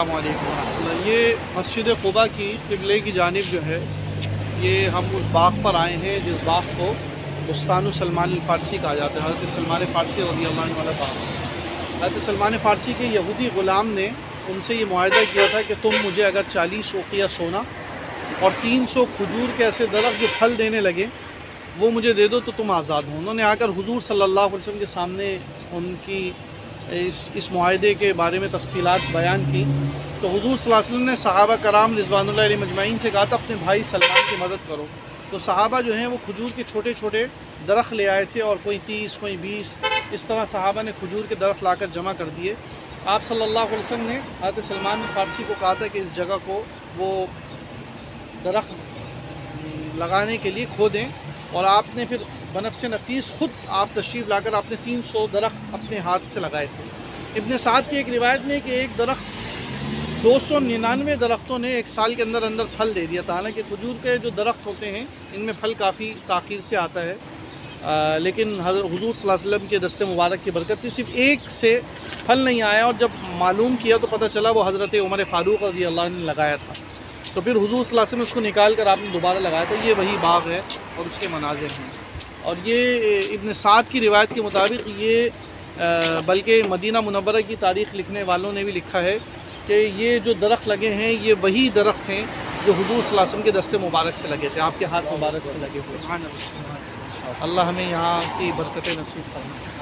السلام علیکم ورحمۃ اللہ۔ یہ مسجد قباء کی قبلے کی جانب جو ہے، یہ ہم اس باغ پر آئے ہیں جس باغ کو بستان سلمان الفارسی کہا جاتا ہے۔ حضرت سلمان فارسی رضی اللہ عنہ والا باغ۔ حضرت سلمان فارسی کے یہودی غلام نے ان سے یہ معاہدہ کیا تھا کہ تم مجھے اگر 40 اوقیہ سونا اور 300 کھجور کے ایسے درخت جو پھل دینے لگے وہ مجھے دے دو تو تم آزاد ہو۔ انہوں نے آ کر حضور صلی اللہ علیہ وسلم کے سامنے ان کی اس معاہدے کے بارے میں تفصیلات بیان کی، تو حضور صلی اللہ علیہ وسلم نے صحابہ کرام رضوان اللہ علیہ مجمعین سے کہا تھا اپنے بھائی سلمان کی مدد کرو۔ تو صحابہ جو ہیں وہ کھجور کے چھوٹے چھوٹے درخت لے آئے تھے، اور کوئی 30 کوئی 20 اس طرح صحابہ نے کھجور کے درخت لا کر جمع کر دیے۔ آپ صلی اللہ علیہ وسلم نے حضرت سلمان فارسی کو کہا تھا کہ اس جگہ کو وہ درخت لگانے کے لیے کھودیں، اور آپ نے پھر بنفس نفیس خود آپ تشریف لا کر آپ نے 300 درخت اپنے ہاتھ سے لگائے تھے۔ ابن سعد کی ایک روایت میں کہ ایک درخت 299 درختوں نے ایک سال کے اندر اندر پھل دے دیا تھا۔ حالانکہ کھجور کے جو درخت ہوتے ہیں ان میں پھل کافی تاخیر سے آتا ہے، لیکن حضور صلی اللہ علیہ وسلم کے دست مبارک کی برکت تھی، صرف ایک سے پھل نہیں آیا، اور جب معلوم کیا تو پتہ چلا وہ حضرت عمر فاروق رضی اللہ عنہ نے لگایا تھا۔ تو پھر حضور صلی اللہ علیہ وسلم نے اس کو نکال کر آپ نے دوبارہ لگایا تھا۔ یہ وہی باغ ہے اور اس کے مناظر ہیں۔ اور یہ ابن سعد کی روایت کے مطابق یہ بلکہ مدینہ منورہ کی تاریخ لکھنے والوں نے بھی لکھا ہے کہ یہ جو درخت لگے ہیں یہ وہی درخت ہیں جو حضور صلی اللہ علیہ وسلم کے دست مبارک سے لگے تھے، آپ کے ہاتھ مبارک سے لگے ہوئے۔ اللہ ہمیں یہاں کی برکتیں نصیب فرمائے۔